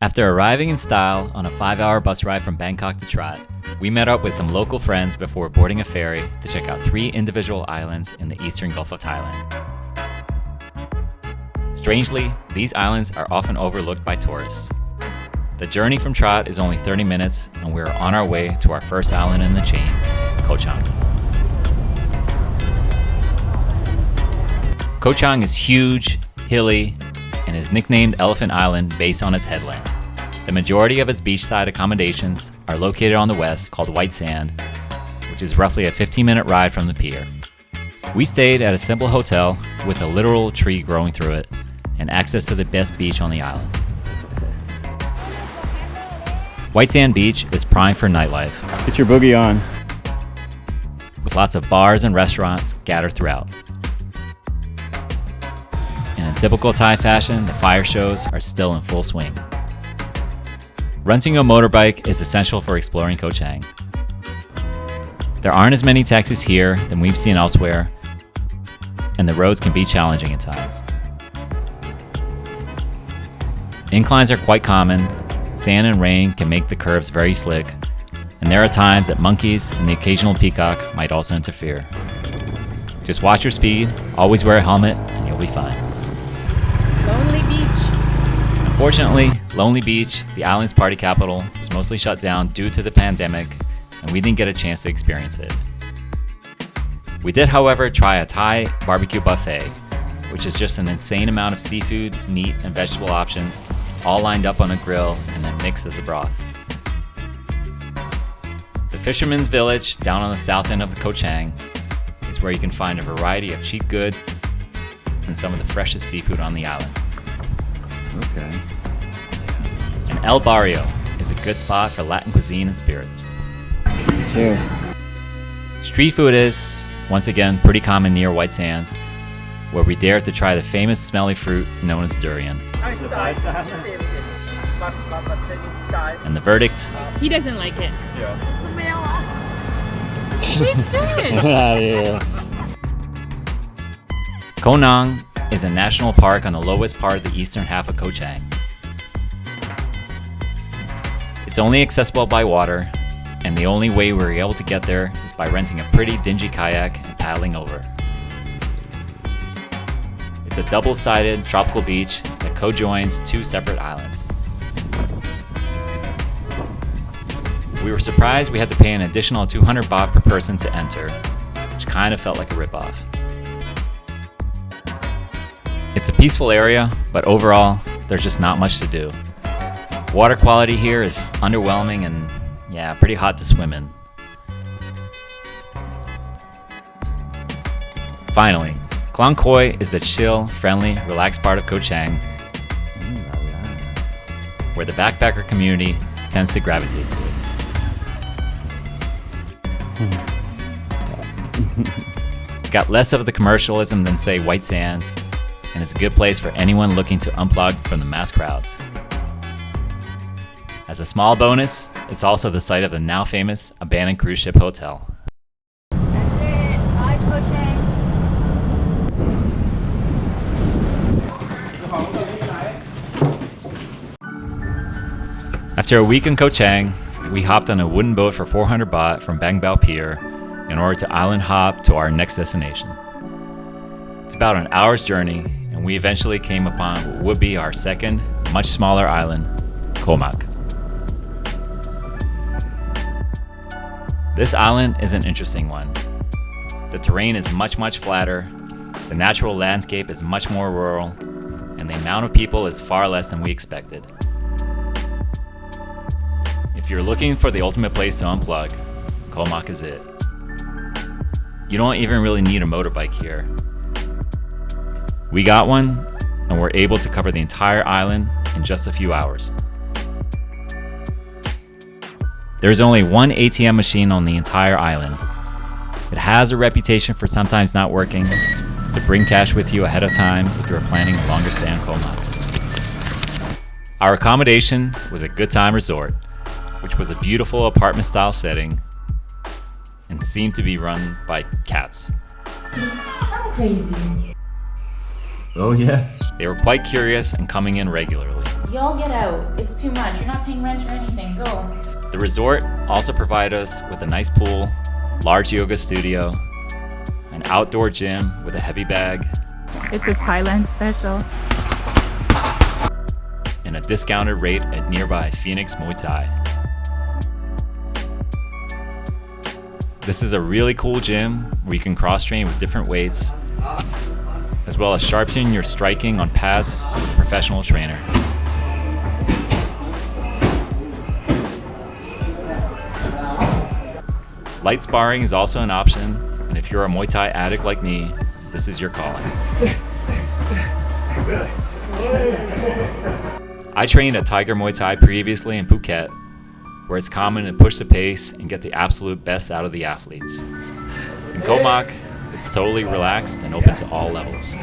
After arriving in style on a 5-hour bus ride from Bangkok to Trat, we met up with some local friends before boarding a ferry to check out 3 individual islands in the eastern Gulf of Thailand. Strangely, these islands are often overlooked by tourists. The journey from Trat is only 30 minutes, and we're on our way to our first island in the chain, Ko Chang. Ko Chang is huge, hilly, and is nicknamed Elephant Island based on its headland. The majority of its beachside accommodations are located on the west, called White Sand, which is roughly a 15-minute ride from the pier. We stayed at a simple hotel with a literal tree growing through it and access to the best beach on the island. White Sand Beach is prime for nightlife. Get your boogie on. With lots of bars and restaurants scattered throughout. And in typical Thai fashion, the fire shows are still in full swing. Renting a motorbike is essential for exploring Ko Chang. There aren't as many taxis here than we've seen elsewhere, and the roads can be challenging at times. Inclines are quite common, sand and rain can make the curves very slick, and there are times that monkeys and the occasional peacock might also interfere. Just watch your speed, always wear a helmet, and you'll be fine. Lonely Beach. Unfortunately, Lonely Beach, the island's party capital, was mostly shut down due to the pandemic, and we didn't get a chance to experience it. We did, however, try a Thai barbecue buffet, which is just an insane amount of seafood, meat, and vegetable options, all lined up on a grill and then mixed as a broth. The Fisherman's Village, down on the south end of the Ko Chang, is where you can find a variety of cheap goods and some of the freshest seafood on the island. Okay. And El Barrio is a good spot for Latin cuisine and spirits. Cheers. Street food is, once again, pretty common near White Sands, where we dared to try the famous smelly fruit known as durian. And the verdict? He doesn't like it. Yeah. It's good. Koh Nang is a national park on the lowest part of the eastern half of Ko Chang. It's only accessible by water, and the only way we were able to get there is by renting a pretty dingy kayak and paddling over. It's a double-sided tropical beach that co-joins 2 separate islands. We were surprised we had to pay an additional 200 baht per person to enter, which kind of felt like a ripoff. It's a peaceful area, but overall, there's just not much to do. Water quality here is underwhelming and, yeah, pretty hot to swim in. Finally, Klang Khoi is the chill, friendly, relaxed part of Ko Chang, where the backpacker community tends to gravitate to it. It's got less of the commercialism than, say, White Sands, and it's a good place for anyone looking to unplug from the mass crowds. As a small bonus, it's also the site of the now famous abandoned cruise ship hotel. That's it. Bye, Ko Chang. After a week in Ko Chang, we hopped on a wooden boat for 400 baht from Bang Bao Pier in order to island hop to our next destination. It's about an hour's journey, and we eventually came upon what would be our second, much smaller island, Koh Mak. This island is an interesting one. The terrain is much flatter, the natural landscape is much more rural, and the amount of people is far less than we expected. If you're looking for the ultimate place to unplug, Koh Mak is it. You don't even really need a motorbike here. We got one, and we're able to cover the entire island in just a few hours. There's only one ATM machine on the entire island. It has a reputation for sometimes not working, so bring cash with you ahead of time if you're planning a longer stay on Koh Mak. Our accommodation was a good time resort, which was a beautiful apartment-style setting and seemed to be run by cats. Crazy. Oh yeah. They were quite curious and coming in regularly. Y'all get out. It's too much. You're not paying rent or anything. Go. The resort also provided us with a nice pool, large yoga studio, an outdoor gym with a heavy bag, It's a Thailand special. and a discounted rate at nearby Phoenix Muay Thai. This is a really cool gym where you can cross-train with different weights, as well as sharpen your striking on pads with a professional trainer. Light sparring is also an option, and if you're a Muay Thai addict like me, this is your calling. I trained at Tiger Muay Thai previously in Phuket, where it's common to push the pace and get the absolute best out of the athletes. In Koh Mak, it's totally relaxed and open to all levels.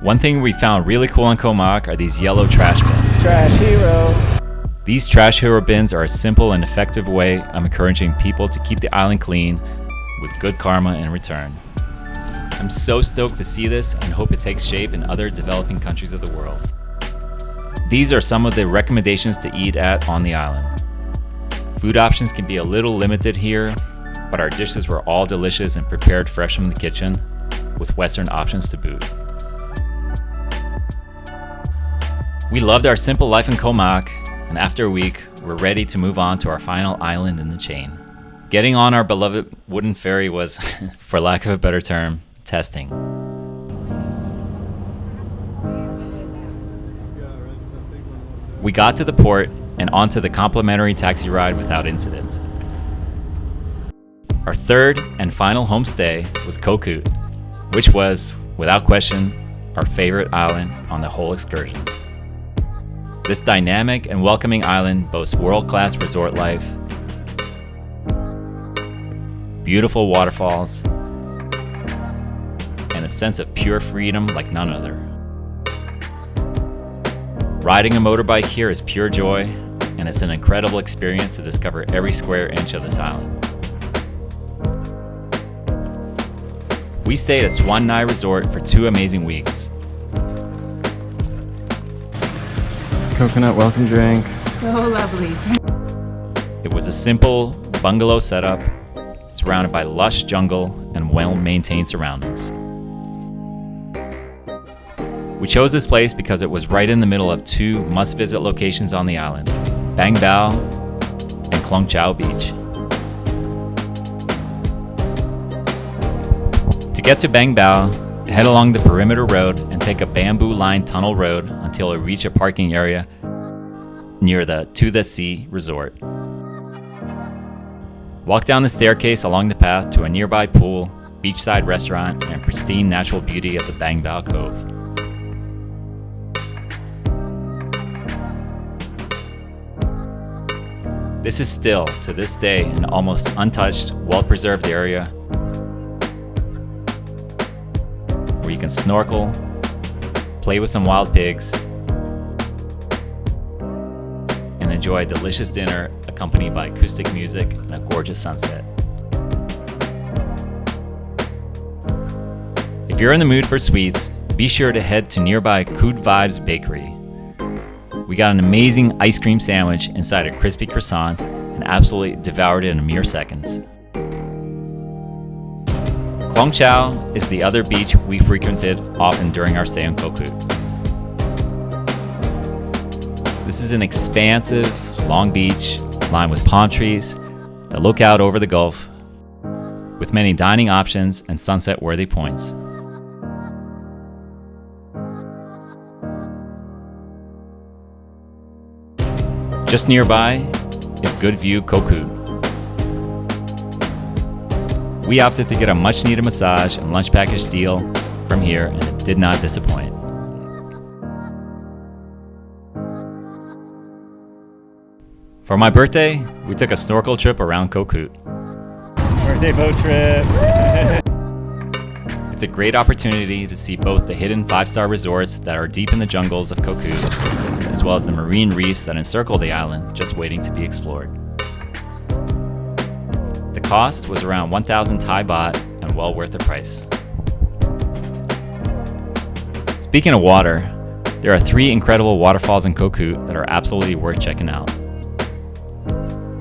One thing we found really cool in Koh Mak are these yellow trash bins. Trash hero. These trash hero bins are a simple and effective way of encouraging people to keep the island clean with good karma in return. I'm so stoked to see this and hope it takes shape in other developing countries of the world. These are some of the recommendations to eat at on the island. Food options can be a little limited here, but our dishes were all delicious and prepared fresh from the kitchen, with Western options to boot. We loved our simple life in Koh Mak, and after a week, we're ready to move on to our final island in the chain. Getting on our beloved wooden ferry was, for lack of a better term, testing. We got to the port and onto the complimentary taxi ride without incident. Our third and final homestay was Ko Kut, which was, without question, our favorite island on the whole excursion. This dynamic and welcoming island boasts world-class resort life, beautiful waterfalls, and a sense of pure freedom like none other. Riding a motorbike here is pure joy, and it's an incredible experience to discover every square inch of this island. We stayed at Swan Nai Resort for 2 amazing weeks. Coconut welcome drink. So lovely. It was a simple bungalow setup, surrounded by lush jungle and well-maintained surroundings. We chose this place because it was right in the middle of 2 must-visit locations on the island, Bang Bao and Klong Chau Beach. To get to Bang Bao, head along the perimeter road and take a bamboo-lined tunnel road until you reach a parking area near the To The Sea resort. Walk down the staircase along the path to a nearby pool, beachside restaurant, and pristine natural beauty of the Bang Bao Cove. This is still, to this day, an almost untouched, well-preserved area where you can snorkel, play with some wild pigs, and enjoy a delicious dinner accompanied by acoustic music and a gorgeous sunset. If you're in the mood for sweets, be sure to head to nearby Kut Vibes Bakery. We got an amazing ice cream sandwich inside a crispy croissant and absolutely devoured it in a mere seconds. Klong Chau is the other beach we frequented often during our stay on Ko Kut. This is an expansive, long beach lined with palm trees that look out over the Gulf, with many dining options and sunset-worthy points. Just nearby is Good View Ko Kut. We opted to get a much-needed massage and lunch package deal from here, and it did not disappoint. For my birthday, we took a snorkel trip around Ko Kut. Birthday boat trip. It's a great opportunity to see both the hidden 5-star resorts that are deep in the jungles of Ko Kut, as well as the marine reefs that encircle the island, just waiting to be explored. The cost was around 1,000 Thai baht and well worth the price. Speaking of water, There are 3 incredible waterfalls in Ko Kut that are absolutely worth checking out.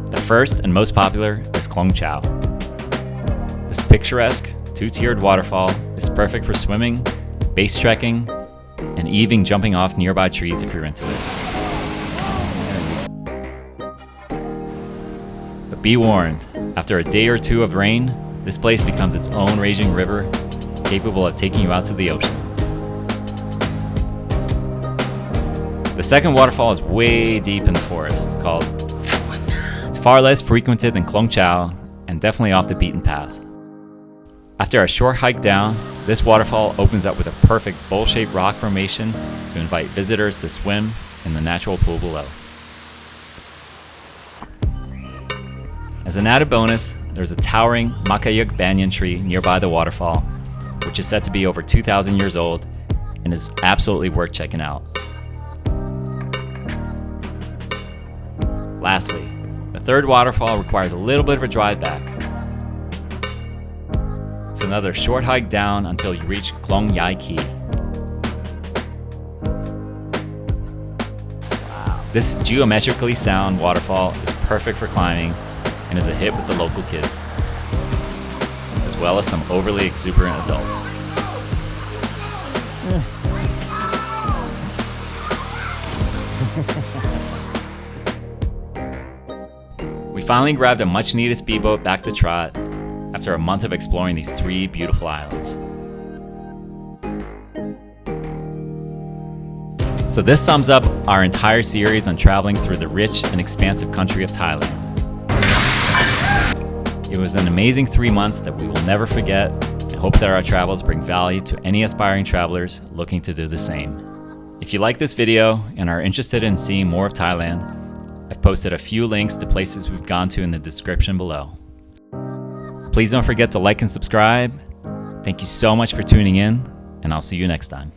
The first and most popular is Ko Chang. This picturesque, 2-tiered waterfall is perfect for swimming, base trekking, and even jumping off nearby trees if you're into it. But be warned, after a day or 2 of rain, this place becomes its own raging river, capable of taking you out to the ocean. The second waterfall is way deep in the forest, called. It's far less frequented than Ko Chang and definitely off the beaten path. After a short hike down, this waterfall opens up with a perfect bowl-shaped rock formation to invite visitors to swim in the natural pool below. As an added bonus, there's a towering Mak Island banyan tree nearby the waterfall, which is said to be over 2,000 years old and is absolutely worth checking out. Lastly, the third waterfall requires a little bit of a drive back. It's another short hike down until you reach Klong Yai Key. This geometrically sound waterfall is perfect for climbing and is a hit with the local kids, as well as some overly exuberant adults. We finally grabbed a much-needed speedboat back to Trat after a month of exploring these 3 beautiful islands. So this sums up our entire series on traveling through the rich and expansive country of Thailand. It was an amazing 3 months that we will never forget, and hope that our travels bring value to any aspiring travelers looking to do the same. If you like this video and are interested in seeing more of Thailand, I've posted a few links to places we've gone to in the description below. Please don't forget to like and subscribe. Thank you so much for tuning in, and I'll see you next time.